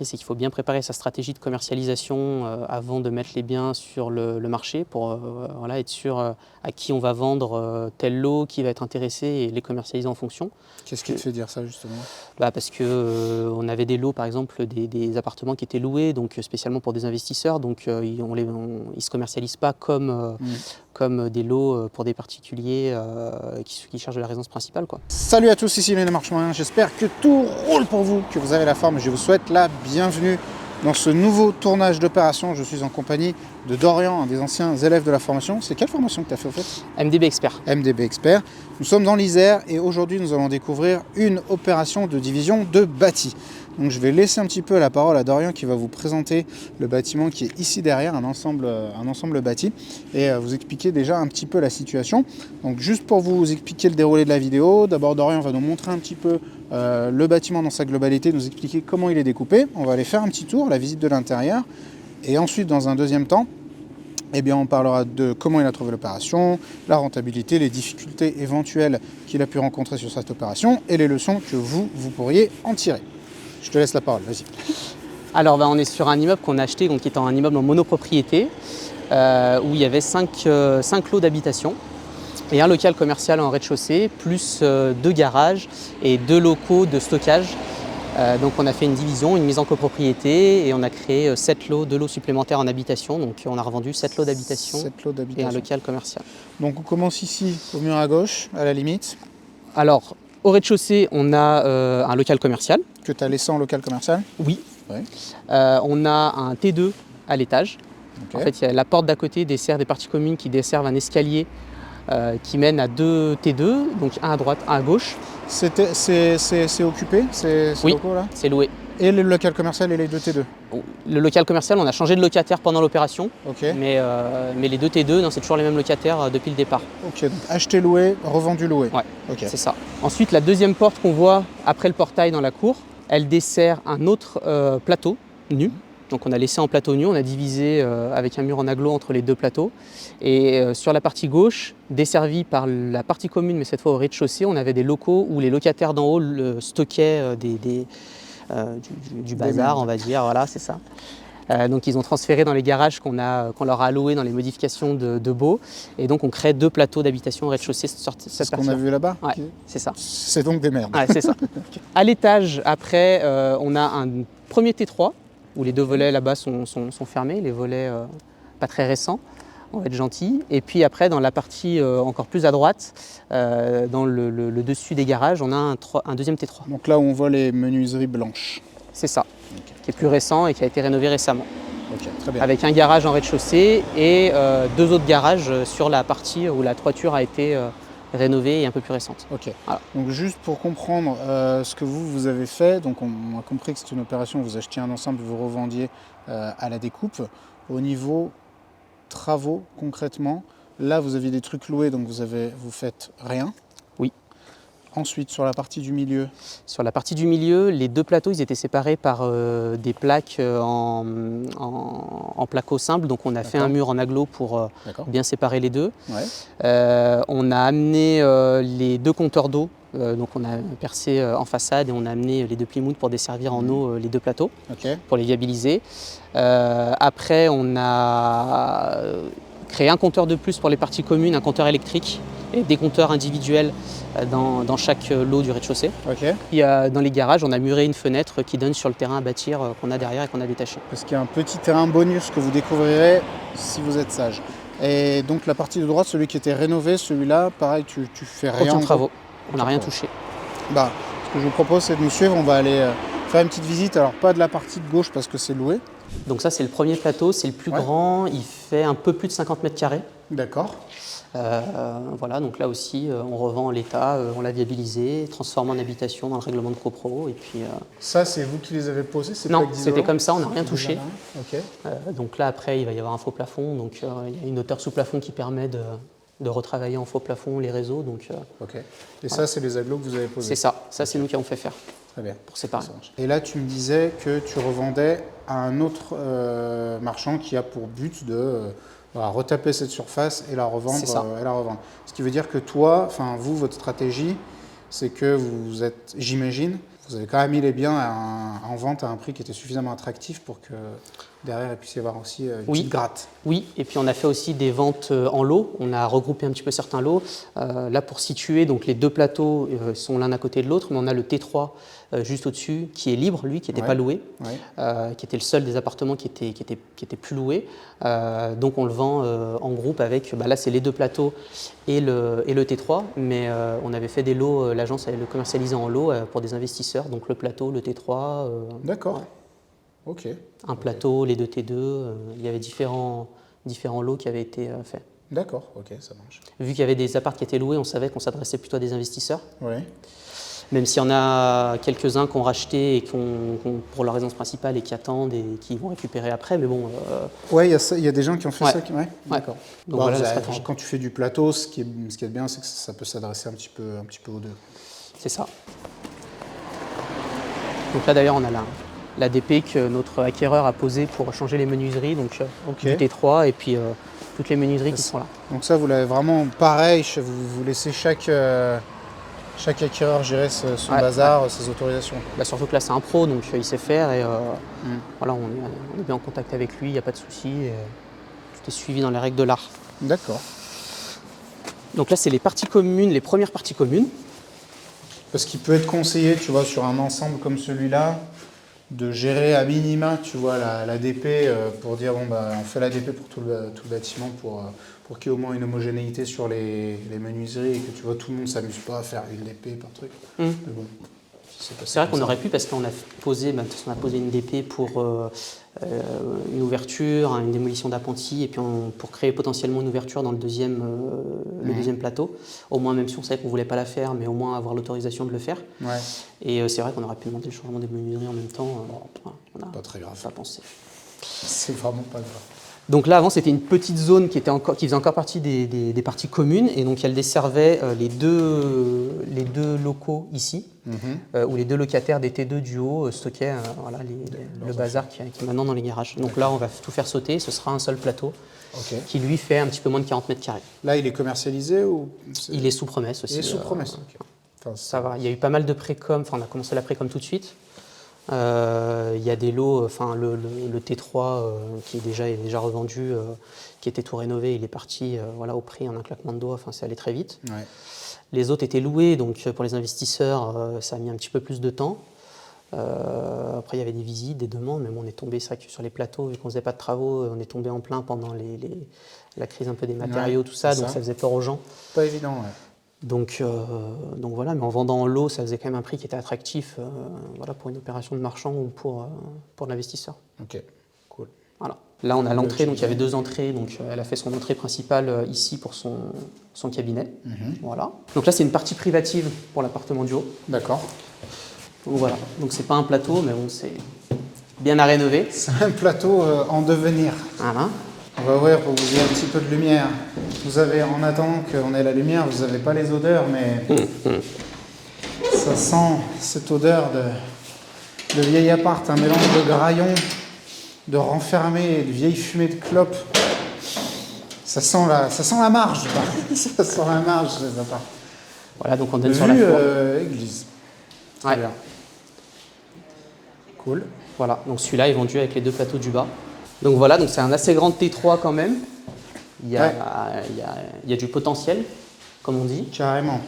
C'est qu'il faut bien préparer sa stratégie de commercialisation avant de mettre les biens sur le marché pour voilà, être sûr à qui on va vendre tel lot, qui va être intéressé et les commercialiser en fonction. Qu'est-ce qui te fait dire ça justement? Parce qu'on avait des lots, par exemple, des appartements qui étaient loués, donc spécialement pour des investisseurs, donc ils ne se commercialisent pas comme, comme des lots pour des particuliers qui cherchent de la résidence principale, quoi. Salut à tous, ici Lionel Marchand, j'espère que tout roule pour vous, que vous avez la forme. Je vous souhaite la bienvenue dans ce nouveau tournage d'opération. Je suis en compagnie de Dorian, un des anciens élèves de la formation. C'est quelle formation que tu as fait au fait? MDB Expert. MDB Expert. Nous sommes dans l'Isère et aujourd'hui nous allons découvrir une opération de division de bâti. Donc je vais laisser un petit peu la parole à Dorian qui va vous présenter le bâtiment qui est ici derrière, un ensemble bâti, et vous expliquer déjà un petit peu la situation. Donc juste pour vous expliquer le déroulé de la vidéo, d'abord Dorian va nous montrer un petit peu le bâtiment dans sa globalité, nous expliquer comment il est découpé. On va aller faire un petit tour, la visite de l'intérieur, et ensuite dans un deuxième temps, eh bien, on parlera de comment il a trouvé l'opération, la rentabilité, les difficultés éventuelles qu'il a pu rencontrer sur cette opération et les leçons que vous pourriez en tirer. Je te laisse la parole, vas-y. Alors on est sur un immeuble qu'on a acheté, donc, qui est un immeuble en monopropriété, où il y avait 5 lots d'habitation et un local commercial en rez-de-chaussée, plus 2 garages et 2 locaux de stockage. Donc on a fait une division, une mise en copropriété et on a créé 7 lots, 2 lots supplémentaires en habitation. Donc on a revendu 7 lots d'habitation et un local commercial. Donc on commence ici au mur à gauche, à la limite. Alors au rez-de-chaussée, on a un local commercial. Que tu as laissé en local commercial? Oui. Ouais. On a un T2 à l'étage. Okay. En fait, il y a la porte d'à côté dessert des parties communes qui desservent un escalier qui mène à 2 T2, donc un à droite, un à gauche. C'est occupé, oui, locaux là? C'est loué. Et le local commercial et les 2 T2? Le local commercial, on a changé de locataire pendant l'opération, okay. mais les 2 T2, c'est toujours les mêmes locataires depuis le départ. Ok, donc acheté loué, revendu loué. Ouais, okay. C'est ça. Ensuite, la deuxième porte qu'on voit après le portail dans la cour, elle dessert un autre plateau nu. Donc on a laissé en plateau nu, on a divisé avec un mur en agglo entre les 2 plateaux. Et sur la partie gauche, desservie par la partie commune, mais cette fois au rez-de-chaussée, on avait des locaux où les locataires d'en haut stockaient du bazar, on va dire, voilà, c'est ça. Donc ils ont transféré dans les garages qu'on leur a alloués dans les modifications de baux. Et donc on crée 2 plateaux d'habitation au rez-de-chaussée. C'est ce qu'on a vu là-bas? Ouais, c'est ça. C'est donc des merdes. Ouais, c'est ça. Okay. À l'étage, après, on a un premier T3, où les 2 volets là-bas sont fermés, les volets pas très récents, on va être gentil. Et puis après, dans la partie encore plus à droite, dans le dessus des garages, on a un deuxième T3. Donc là où on voit les menuiseries blanches. C'est ça, okay. Qui est plus récent et qui a été rénové récemment. Okay, très bien. Avec un garage en rez-de-chaussée et 2 autres garages sur la partie où la toiture a été rénovée et un peu plus récente. Ok. Voilà. Donc juste pour comprendre ce que vous avez fait, donc on a compris que c'est une opération, vous achetiez un ensemble, vous revendiez à la découpe. Au niveau travaux, concrètement, là vous aviez des trucs loués, donc vous faites rien. Oui. Ensuite, sur la partie du milieu? Sur la partie du milieu, les 2 plateaux ils étaient séparés par des plaques en placo simple. Donc on a fait un mur en agglo pour bien séparer les 2. Ouais. On a amené les 2 compteurs d'eau. Donc on a percé en façade et on a amené les 2 Plymouth pour desservir en eau les 2 plateaux, pour les viabiliser. Après, on a créé un compteur de plus pour les parties communes, un compteur électrique et des compteurs individuels dans chaque lot du rez-de-chaussée. Okay. Et dans les garages, on a muré une fenêtre qui donne sur le terrain à bâtir qu'on a derrière et qu'on a détaché. Parce qu'il y a un petit terrain bonus que vous découvrirez si vous êtes sage. Et donc la partie de droite, celui qui était rénové, celui-là, pareil, tu fais rien. Aucun travaux, on n'a rien touché. Bah, ce que je vous propose, c'est de nous suivre. On va aller faire une petite visite. Alors pas de la partie de gauche parce que c'est loué. Donc ça, c'est le premier plateau, c'est le plus grand. Il fait un peu plus de 50 mètres carrés. D'accord. Voilà, donc là aussi, on revend en l'état, on l'a viabilisé, transformé en habitation dans le règlement de copro. Et puis, ça, c'est vous qui les avez posés? Non, c'était comme ça, on n'a rien touché. Okay. Donc là, après, il va y avoir un faux plafond. Donc il y a une hauteur sous plafond qui permet de retravailler en faux plafond les réseaux. Donc, okay. Et ça, c'est les agglos que vous avez posés? C'est ça, c'est nous qui avons fait faire. Très bien. Pour séparer. Et là, tu me disais que tu revendais à un autre marchand qui a pour but de retaper cette surface et la revendre. Ce qui veut dire que toi, enfin vous, votre stratégie, c'est que vous êtes, j'imagine, vous avez quand même mis les biens en vente à un prix qui était suffisamment attractif pour que derrière il puisse y avoir aussi une petite gratte. Oui, et puis on a fait aussi des ventes en lots. On a regroupé un petit peu certains lots. Là, pour situer, donc les deux plateaux sont l'un à côté de l'autre, mais on a le T3 juste au-dessus qui est libre, lui, qui n'était pas loué, qui était le seul des appartements qui était plus loué. Donc on le vend en groupe avec, là c'est les deux plateaux et le T3, mais on avait fait des lots, l'agence avait le commercialisé en lot pour des investisseurs, donc le plateau, le T3. D'accord. Ok. Un plateau, les deux T2, il y avait différents lots qui avaient été faits. D'accord, ok, ça marche. Vu qu'il y avait des apparts qui étaient loués, on savait qu'on s'adressait plutôt à des investisseurs. Oui. Même s'il y en a quelques-uns qui ont racheté et pour leur résidence principale et qui attendent et qui vont récupérer après, mais bon... Ouais, il y a des gens qui ont fait ça. D'accord. Donc voilà, quand tu fais du plateau, ce qui est bien, c'est que ça peut s'adresser un petit peu aux deux. C'est ça. Donc là d'ailleurs, on a la DP que notre acquéreur a posée pour changer les menuiseries, donc du T3 et puis toutes les menuiseries qui sont là. Donc ça, vous l'avez vraiment pareil, vous laissez chaque acquéreur gérer son bazar, ses autorisations. Surtout que là c'est un pro, donc il sait faire et voilà, on est bien en contact avec lui, il n'y a pas de souci, tout est suivi dans les règles de l'art. D'accord. Donc là c'est les parties communes, les premières parties communes. Parce qu'il peut être conseillé, tu vois, sur un ensemble comme celui-là, de gérer à minima, tu vois, la DP pour dire, on fait la DP pour tout le bâtiment pour qu'il y ait au moins une homogénéité sur les menuiseries et que, tu vois, tout le monde ne s'amuse pas à faire une DP par truc. Mais bon, c'est vrai qu'on aurait pu, parce qu'on a posé une DP pour une ouverture, une démolition d'appentis, et puis pour créer potentiellement une ouverture dans le deuxième plateau. Au moins, même si on savait qu'on ne voulait pas la faire, mais au moins avoir l'autorisation de le faire. Ouais. Et c'est vrai qu'on aurait pu demander le changement des menuiseries en même temps. On n'a pas très grave. Pas pensé. C'est vraiment pas grave. Donc là, avant, c'était une petite zone qui faisait encore partie des parties communes, et donc elle desservait les deux locaux ici, où les deux locataires des T2 du haut stockaient le bazar qui est maintenant dans les garages. Donc là, on va tout faire sauter, ce sera un seul plateau qui lui fait un petit peu moins de 40 mètres carrés. Là, il est commercialisé ou Il est sous promesse aussi. Il est sous promesse, ça va, il y a eu pas mal de précoms, on a commencé la précom tout de suite. Il y a des lots, le T3 qui est déjà revendu, qui était tout rénové, il est parti au prix en un claquement de doigts, c'est allé très vite. Ouais. Les autres étaient loués, donc pour les investisseurs, ça a mis un petit peu plus de temps. Après, il y avait des visites, des demandes, mais bon, on est tombé, c'est vrai que sur les plateaux, vu qu'on ne faisait pas de travaux, on est tombé en plein pendant la crise un peu des matériaux, tout ça, donc ça faisait peur aux gens. Pas évident, ouais. Donc voilà, mais en vendant en lot, ça faisait quand même un prix qui était attractif pour une opération de marchand ou pour l'investisseur. Ok, cool. Voilà. Là, on a l'entrée, donc il y avait deux entrées. Donc elle a fait son entrée principale ici pour son cabinet. Voilà. Donc là, c'est une partie privative pour l'appartement du haut. D'accord. Donc voilà. Donc c'est pas un plateau, mais bon, c'est bien à rénover. C'est un plateau en devenir. Voilà. On va ouvrir pour vous dire un petit peu de lumière. Vous avez, en attendant qu'on ait la lumière, vous n'avez pas les odeurs, mais ça sent cette odeur de vieil appart, un mélange de graillons, de renfermé, de vieille fumée de clope. Ça sent la marge. Ça sent la marge, ces apparts. Voilà, donc on donne sur la cour. Église. Très bien. Cool. Voilà, donc celui-là est vendu avec les deux plateaux du bas. Donc voilà, donc c'est un assez grand T3 quand même. Il y a du potentiel, comme on dit. Carrément.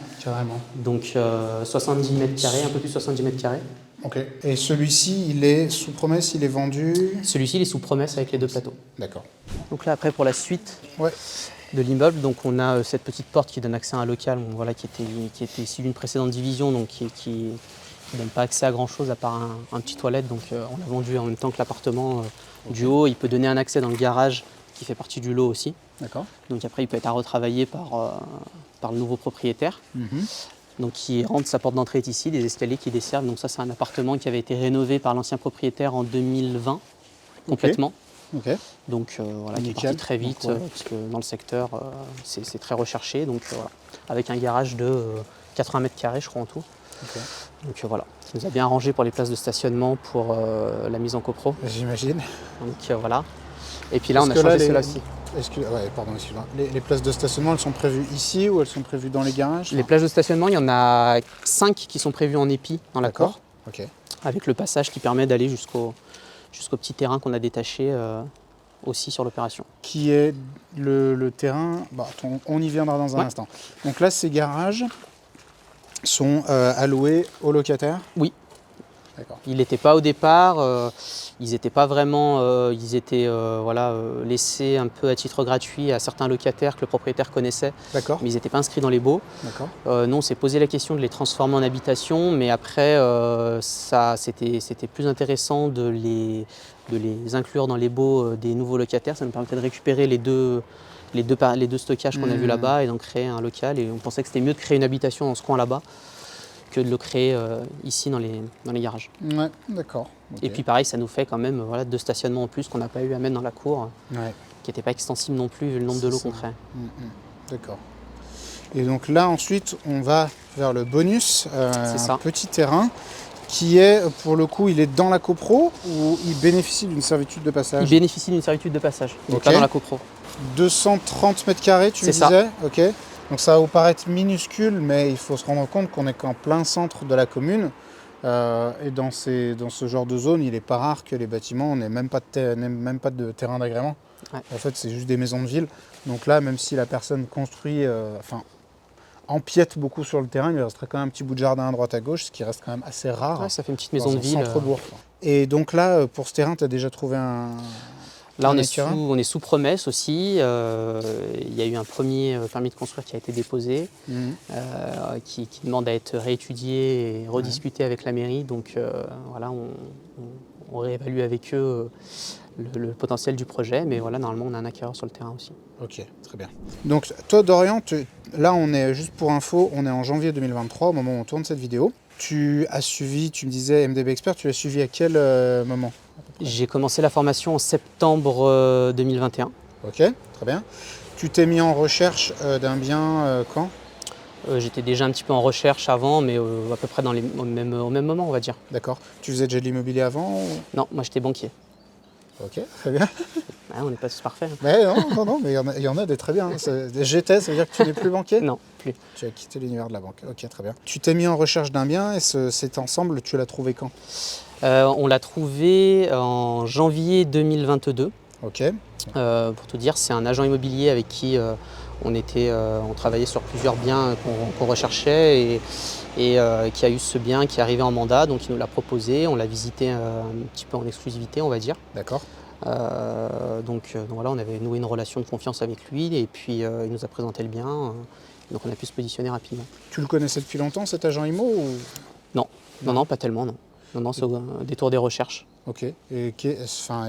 Donc 70 mètres carrés, un peu plus de 70 mètres carrés. Ok. Et celui-ci, il est sous promesse, il est vendu? Celui-ci, il est sous promesse avec les deux plateaux. D'accord. Donc là, après, pour la suite de l'immeuble, donc on a cette petite porte qui donne accès à un local, qui était issu d'une précédente division, donc qui ne donne pas accès à grand-chose à part un petit toilette. Donc on l'a vendu en même temps que l'appartement du haut. Il peut donner un accès dans le garage qui fait partie du lot aussi. D'accord. Donc après, il peut être à retravailler par le nouveau propriétaire. Donc qui rentre, sa porte d'entrée est ici, des escaliers qui desservent. Donc ça, c'est un appartement qui avait été rénové par l'ancien propriétaire en 2020, complètement. Okay. Donc voilà, qui est parti très vite, parce que dans le secteur, c'est très recherché. Donc voilà, avec un garage de 80 mètres carrés, je crois, en tout. Okay. Donc voilà, ça nous a bien arrangé pour les places de stationnement, pour la mise en copro. J'imagine. Donc voilà. Et puis là, on a changé cela aussi. Excusez-moi. Les places de stationnement, elles sont prévues ici ou elles sont prévues dans les garages? Les places de stationnement, il y en a 5 qui sont prévues en épi dans l'accord. Ok. Avec le passage qui permet d'aller jusqu'au petit terrain qu'on a détaché aussi sur l'opération. Qui est le terrain, on y viendra dans un instant. Donc là, ces garages sont alloués aux locataires? Oui. Ils n'étaient pas au départ, ils n'étaient pas vraiment, ils étaient laissés un peu à titre gratuit à certains locataires que le propriétaire connaissait, mais ils n'étaient pas inscrits dans les baux. Nous, on s'est posé la question de les transformer en habitation, mais après, c'était plus intéressant de les inclure dans les baux des nouveaux locataires. Ça nous permettait de récupérer les deux stockages qu'on a vus là-bas et d'en créer un local. Et on pensait que c'était mieux de créer une habitation dans ce coin là-bas que de le créer ici dans les garages. Ouais, d'accord. Et puis pareil, ça nous fait quand même 2 stationnements en plus qu'on n'a pas eu à mettre dans la cour, qui n'étaient pas extensibles non plus vu le nombre de lots qu'on crée. D'accord. Et donc là ensuite, on va vers le bonus, un petit terrain qui est, pour le coup, il est dans la copro ou il bénéficie d'une servitude de passage? Il bénéficie d'une servitude de passage, il n'est pas dans la copro. 230 mètres carrés, tu me disais? Ok. Donc ça va vous paraître minuscule, mais il faut se rendre compte qu'on est qu'en plein centre de la commune. Et dans ce genre de zone, il n'est pas rare que les bâtiments n'aient même pas de terrain d'agrément. En fait, c'est juste des maisons de ville. Donc là, même si la personne construit, empiète beaucoup sur le terrain, il lui resterait quand même un petit bout de jardin à droite à gauche, ce qui reste quand même assez rare. Ça fait une petite maison de ville. Centre-bourg. Et donc là, pour ce terrain, tu as déjà trouvé un... Là, on est sous promesse aussi. Il y a eu un premier permis de construire qui a été déposé, qui demande à être réétudié et rediscuté avec la mairie. Donc voilà, on réévalue avec eux le potentiel du projet. Mais voilà, normalement, on a un acquéreur sur le terrain aussi. Ok, très bien. Donc toi, Dorian, là, on est, juste pour info, on est en janvier 2023, au moment où on tourne cette vidéo. Tu as suivi, tu me disais MDB Expert, tu l'as suivi à quel moment? J'ai commencé la formation en septembre 2021. Ok, très bien. Tu t'es mis en recherche d'un bien quand? J'étais déjà un petit peu en recherche avant, mais à peu près au même moment, on va dire. D'accord. Tu faisais déjà de l'immobilier avant ou... Non, moi j'étais banquier. Ok, très bien. On n'est pas tous parfaits. Mais non, mais il y en a des très bien. J'étais, ça veut dire que tu n'es plus banquier? Non, plus. Tu as quitté l'univers de la banque. Ok, très bien. Tu t'es mis en recherche d'un bien et cet ensemble, tu l'as trouvé quand? On l'a trouvé en janvier 2022. Ok. Pour tout dire, c'est un agent immobilier avec qui on travaillait sur plusieurs biens qu'on recherchait et qui a eu ce bien qui est arrivé en mandat, donc il nous l'a proposé, on l'a visité un petit peu en exclusivité, on va dire. D'accord. Donc voilà, on avait noué une relation de confiance avec lui et puis il nous a présenté le bien, donc on a pu se positionner rapidement. Tu le connaissais depuis longtemps, cet agent IMO ou... Non, pas tellement, non. Non, c'est au détour des recherches. Ok. Et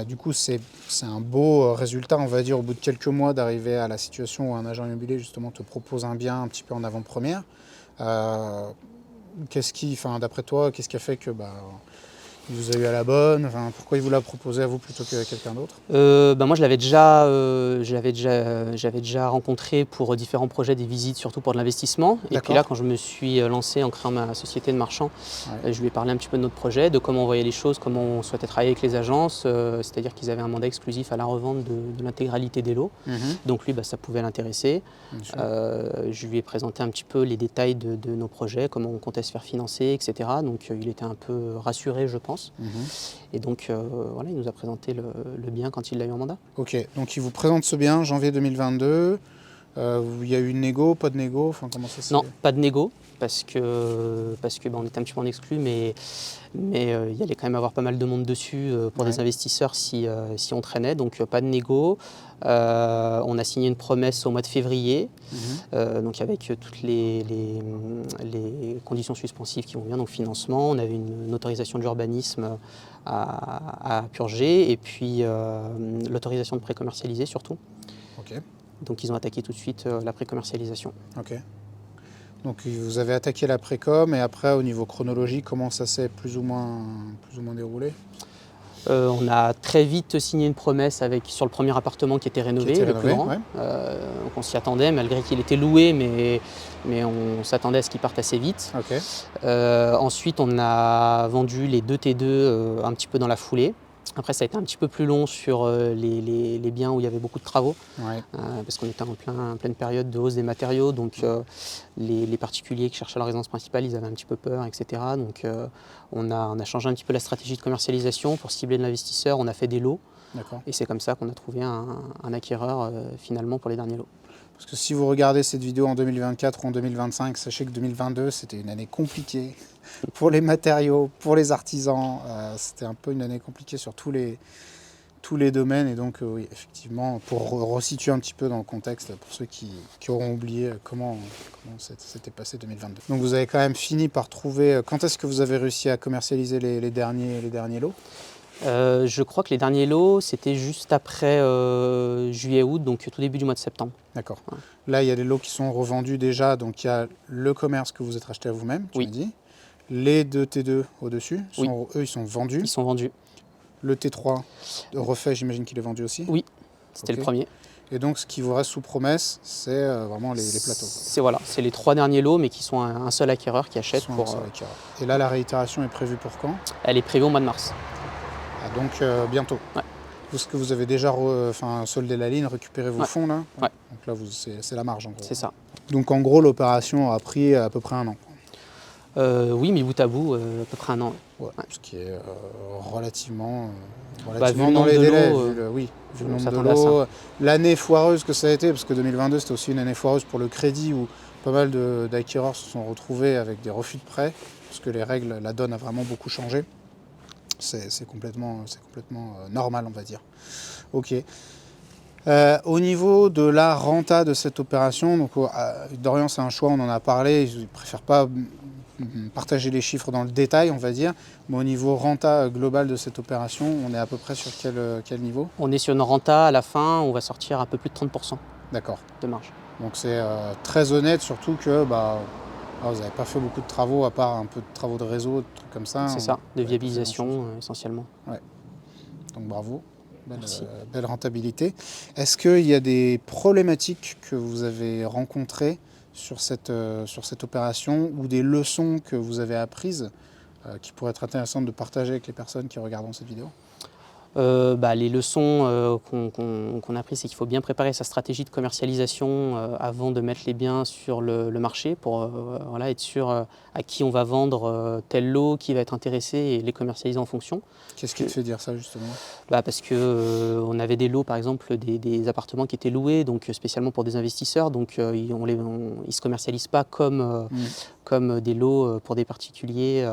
du coup, c'est un beau résultat, on va dire, au bout de quelques mois, d'arriver à la situation où un agent immobilier, justement, te propose un bien un petit peu en avant-première. D'après toi, qu'est-ce qui a fait que il vous a eu à la bonne? Pourquoi il vous l'a proposé à vous plutôt qu'à quelqu'un d'autre? Moi, j'avais déjà rencontré pour différents projets des visites, surtout pour de l'investissement. Et puis là, quand je me suis lancé en créant ma société de marchand, je lui ai parlé un petit peu de notre projet, de comment on voyait les choses, comment on souhaitait travailler avec les agences. C'est-à-dire qu'ils avaient un mandat exclusif à la revente de l'intégralité des lots. Donc lui, ça pouvait l'intéresser. Je lui ai présenté un petit peu les détails de nos projets, comment on comptait se faire financer, etc. Donc il était un peu rassuré, je pense. Et donc voilà, il nous a présenté le bien quand il l'a eu en mandat. Ok, donc il vous présente ce bien, janvier 2022. Il y a eu une négo, pas de négo, comment ça s'est... Non, pas de négo, parce que on était un petit peu en exclu, mais il y allait quand même avoir pas mal de monde dessus pour des investisseurs si on traînait, donc pas de négo. On a signé une promesse au mois de février, donc avec toutes les conditions suspensives qui vont bien, donc financement, on avait une autorisation d'urbanisme à purger, et puis l'autorisation de pré-commercialiser surtout. Okay. Donc ils ont attaqué tout de suite la pré-commercialisation. Ok. Donc vous avez attaqué la précom, et après au niveau chronologique, comment ça s'est plus ou moins déroulé? On a très vite signé une promesse sur le premier appartement qui était rénové, le plus grand. Donc on s'y attendait, malgré qu'il était loué, mais on s'attendait à ce qu'il parte assez vite. Okay. Ensuite, on a vendu les 2 T2 un petit peu dans la foulée. Après, ça a été un petit peu plus long sur les biens où il y avait beaucoup de travaux, parce qu'on était en pleine période de hausse des matériaux, donc les particuliers qui cherchaient leur résidence principale, ils avaient un petit peu peur, etc. Donc on a changé un petit peu la stratégie de commercialisation pour cibler de l'investisseur, on a fait des lots, et c'est comme ça qu'on a trouvé un acquéreur finalement pour les derniers lots. Parce que si vous regardez cette vidéo en 2024 ou en 2025, sachez que 2022, c'était une année compliquée pour les matériaux, pour les artisans. C'était un peu une année compliquée sur tous les domaines. Et donc, oui, effectivement, pour resituer un petit peu dans le contexte, pour ceux qui auront oublié comment s'était passé 2022. Donc, vous avez quand même fini par trouver... Quand est-ce que vous avez réussi à commercialiser les derniers lots ? Je crois que les derniers lots, c'était juste après juillet-août, donc tout début du mois de septembre. D'accord. Ouais. Là, il y a des lots qui sont revendus déjà. Donc, il y a le commerce que vous êtes racheté à vous-même, tu m'as dit. Les deux T2 au-dessus, eux, ils sont vendus. Ils sont vendus. Le T3 refait, j'imagine qu'il est vendu aussi. Oui, c'était le premier. Et donc, ce qui vous reste sous promesse, c'est vraiment les plateaux. C'est les 3 derniers lots, mais qui sont un seul acquéreur qui achète. Et là, la réitération est prévue pour quand ? Elle est prévue au mois de mars. Ah, donc, bientôt. Ouais. Est-ce que vous avez déjà soldé la ligne, récupéré vos fonds là ? Ouais. Donc là, c'est la marge en gros. C'est ça. Donc, en gros, l'opération a pris à peu près un an. Oui, mais bout à bout, à peu près un an. Ouais. Ce qui est relativement vu le dans les délais, vu le nombre de lots. L'année foireuse que ça a été, parce que 2022 c'était aussi une année foireuse pour le crédit où pas mal d'acquéreurs se sont retrouvés avec des refus de prêt, parce que les règles, la donne a vraiment beaucoup changé. C'est complètement normal, on va dire. Ok. Au niveau de la renta de cette opération, donc Dorian c'est un choix, on en a parlé, je ne préfère pas partager les chiffres dans le détail, on va dire, mais au niveau renta global de cette opération, on est à peu près sur quel niveau ? On est sur une renta, à la fin, on va sortir un peu plus de 30% de marge. Donc c'est très honnête, surtout que vous n'avez pas fait beaucoup de travaux, à part un peu de travaux de réseau, de trucs comme ça. C'est ça, de viabilisation essentiellement. Ouais. Donc bravo. Belle rentabilité. Est-ce qu'il y a des problématiques que vous avez rencontrées sur cette opération ou des leçons que vous avez apprises qui pourraient être intéressantes de partager avec les personnes qui regardent cette vidéo ? Les leçons qu'on a apprises, c'est qu'il faut bien préparer sa stratégie de commercialisation avant de mettre les biens sur le marché pour être sûr à qui on va vendre tel lot, qui va être intéressé et les commercialiser en fonction. Qu'est-ce qui te fait dire ça justement ? Parce qu'on avait des lots, par exemple, des appartements qui étaient loués, donc spécialement pour des investisseurs, donc ils ne se commercialisent pas comme des lots pour des particuliers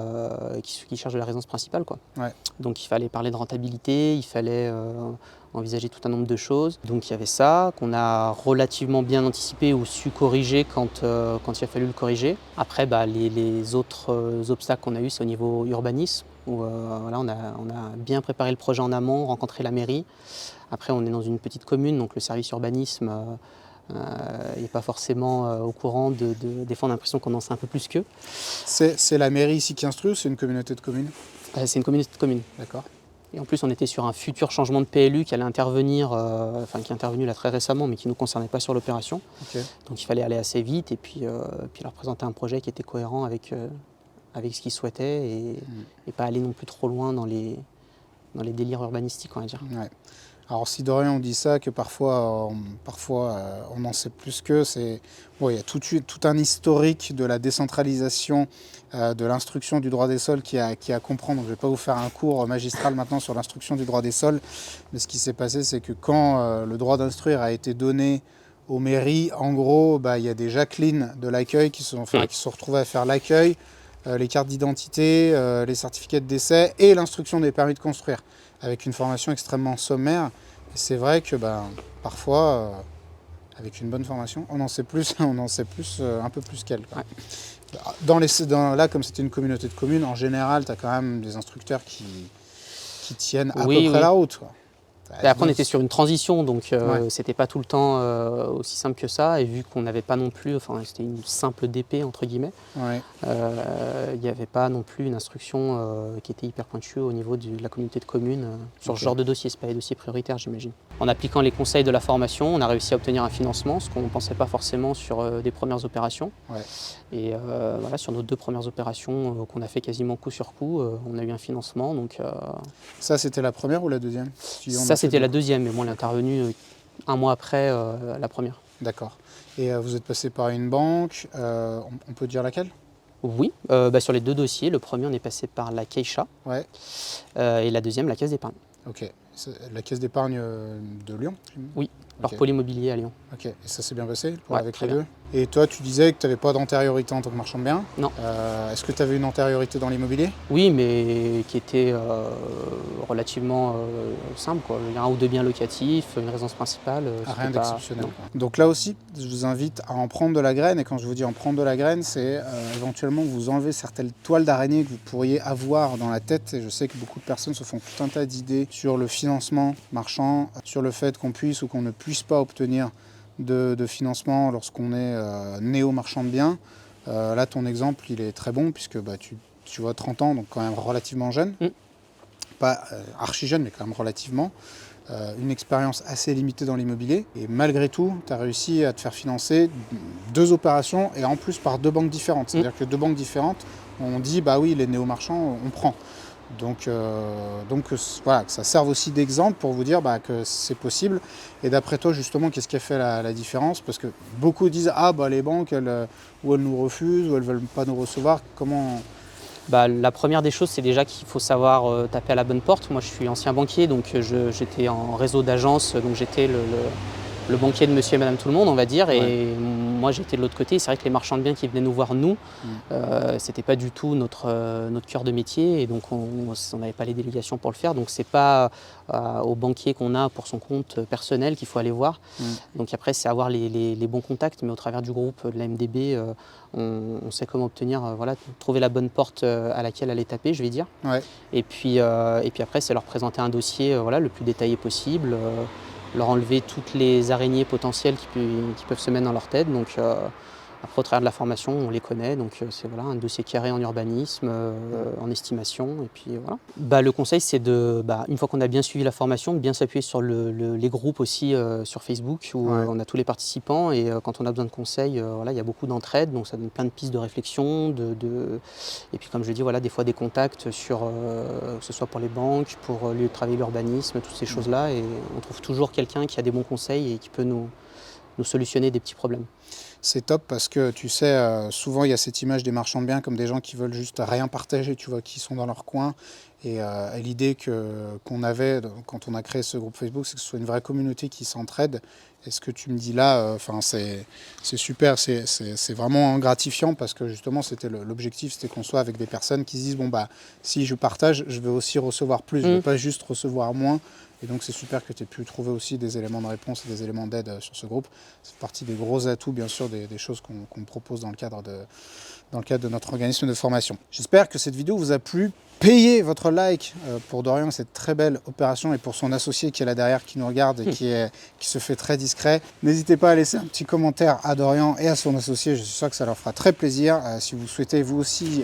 qui cherchent de la résidence principale, quoi. Ouais. Donc il fallait parler de rentabilité, il fallait envisager tout un nombre de choses. Donc il y avait ça qu'on a relativement bien anticipé ou su corriger quand il a fallu le corriger. Après, les autres obstacles qu'on a eus, c'est au niveau urbanisme, où on a bien préparé le projet en amont, rencontré la mairie. Après, on est dans une petite commune, donc le service urbanisme n'est pas forcément au courant des fois on a l'impression qu'on en sait un peu plus qu'eux. C'est la mairie ici qui instruit ou c'est une communauté de communes ? C'est une communauté de communes. D'accord. Et en plus, on était sur un futur changement de PLU qui allait intervenir, qui est intervenu là très récemment, mais qui ne nous concernait pas sur l'opération. Okay. Donc il fallait aller assez vite et puis leur présenter un projet qui était cohérent avec ce qu'ils souhaitaient et pas aller non plus trop loin dans les délires urbanistiques, on va dire. Ouais. Alors si Dorian dit ça, que parfois on en sait plus qu'eux, il y a tout un historique de la décentralisation de l'instruction du droit des sols qui a à comprendre. Donc, je ne vais pas vous faire un cours magistral maintenant sur l'instruction du droit des sols, mais ce qui s'est passé, c'est que quand le droit d'instruire a été donné aux mairies, en gros, il y a des Jacqueline de l'accueil qui se sont retrouvées à faire l'accueil, les cartes d'identité, les certificats de décès et l'instruction des permis de construire, avec une formation extrêmement sommaire. Et c'est vrai que parfois, avec une bonne formation, on en sait plus, un peu plus qu'elle. Ouais. Là, comme c'était une communauté de communes, en général, tu as quand même des instructeurs qui tiennent à peu près la route, quoi. Et après, on était sur une transition, donc c'était pas tout le temps aussi simple que ça. Et vu qu'on n'avait pas non plus, enfin, c'était une simple DP entre guillemets, il n'y avait pas non plus une instruction qui était hyper pointue au niveau de la communauté de communes sur ce genre de dossier. C'est pas des dossiers prioritaires, j'imagine. En appliquant les conseils de la formation, on a réussi à obtenir un financement, ce qu'on ne pensait pas forcément sur des premières opérations. Et voilà, sur nos 2 premières opérations qu'on a fait quasiment coup sur coup, on a eu un financement. Donc, ça, c'était la première ou la deuxième? Ça, c'était la deuxième, mais moi, elle est intervenue 1 mois après la première. D'accord. Et vous êtes passé par une banque, on peut dire laquelle? Oui, sur les 2 dossiers, le premier, on est passé par la Caixa et la deuxième, la Caisse d'épargne. Ok. La Caisse d'épargne de Lyon? Oui, leur pôle immobilier à Lyon. Ok, et ça s'est bien passé avec les deux? Et toi, tu disais que tu n'avais pas d'antériorité en tant que marchand de biens? Non. Est-ce que tu avais une antériorité dans l'immobilier? Oui, mais qui était relativement simple, quoi. Il y a 1 ou 2 biens locatifs, une résidence principale. Rien d'exceptionnel. Donc là aussi, je vous invite à en prendre de la graine. Et quand je vous dis en prendre de la graine, c'est éventuellement vous enlever certaines toiles d'araignée que vous pourriez avoir dans la tête. Et je sais que beaucoup de personnes se font tout un tas d'idées sur le financement marchand, sur le fait qu'on puisse ou qu'on ne puisse pas obtenir de financement lorsqu'on est néo-marchand de biens. Là, ton exemple, il est très bon puisque tu vois 30 ans, donc quand même relativement jeune. Pas archi jeune, mais quand même relativement. Une expérience assez limitée dans l'immobilier. Et malgré tout, tu as réussi à te faire financer 2 opérations et en plus par 2 banques différentes. C'est-à-dire que 2 banques différentes, on dit, bah oui, les néo-marchands, on prend. Donc voilà, que ça serve aussi d'exemple pour vous dire que c'est possible. Et d'après toi, justement, qu'est-ce qui a fait la différence? Parce que beaucoup disent, les banques, elles nous refusent ou elles ne veulent pas nous recevoir. Comment... La première des choses, c'est déjà qu'il faut savoir taper à la bonne porte. Moi, je suis ancien banquier, donc j'étais en réseau d'agences, donc j'étais le banquier de monsieur et madame tout le monde, on va dire. Et moi, j'étais de l'autre côté. C'est vrai que les marchands de biens qui venaient nous voir, nous, c'était pas du tout notre cœur de métier. Et donc, on n'avait pas les délégations pour le faire. Donc, c'est pas au banquier qu'on a pour son compte personnel qu'il faut aller voir. Donc, après, c'est avoir les bons contacts. Mais au travers du groupe de la MDB, on sait comment obtenir, trouver la bonne porte à laquelle aller taper, je vais dire. Et puis après, c'est leur présenter un dossier le plus détaillé possible. Leur enlever toutes les araignées potentielles qui peuvent se mettre dans leur tête. Donc, après, au travers de la formation, on les connaît. Donc, c'est un dossier carré en urbanisme, en estimation. Et puis, voilà. Le conseil, c'est une fois qu'on a bien suivi la formation, de bien s'appuyer sur les groupes aussi sur Facebook où on a tous les participants. Et quand on a besoin de conseils, il y a beaucoup d'entraide. Donc, ça donne plein de pistes de réflexion. Et puis, comme je dis, des fois des contacts sur, que ce soit pour les banques, pour travailler l'urbanisme, toutes ces choses-là. Et on trouve toujours quelqu'un qui a des bons conseils et qui peut nous solutionner des petits problèmes. C'est top parce que tu sais, souvent il y a cette image des marchands de biens comme des gens qui veulent juste rien partager, tu vois, qui sont dans leur coin. Et l'idée qu'on avait quand on a créé ce groupe Facebook, c'est que ce soit une vraie communauté qui s'entraide. Et ce que tu me dis là, c'est super, c'est vraiment gratifiant parce que justement c'était l'objectif, c'était qu'on soit avec des personnes qui se disent si je partage, je vais aussi recevoir plus, je ne vais pas juste recevoir moins. Et donc c'est super que tu aies pu trouver aussi des éléments de réponse et des éléments d'aide sur ce groupe. C'est partie des gros atouts, bien sûr, des choses qu'on propose dans le cadre de notre organisme de formation. J'espère que cette vidéo vous a plu. Payez votre like pour Dorian, cette très belle opération, et pour son associé qui est là derrière, qui nous regarde et qui se fait très discret. N'hésitez pas à laisser un petit commentaire à Dorian et à son associé, je suis sûr que ça leur fera très plaisir. Si vous souhaitez vous aussi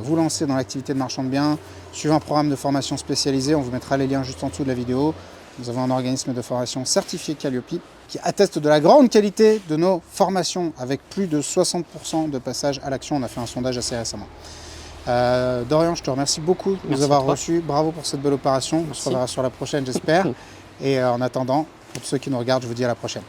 vous lancer dans l'activité de marchand de biens, suivez un programme de formation spécialisé, on vous mettra les liens juste en dessous de la vidéo. Nous avons un organisme de formation certifié Calliope qui atteste de la grande qualité de nos formations avec plus de 60% de passage à l'action. On a fait un sondage assez récemment. Dorian, je te remercie beaucoup de nous avoir reçus. Bravo pour cette belle opération. On se reverra sur la prochaine, j'espère. Et en attendant, pour ceux qui nous regardent, je vous dis à la prochaine.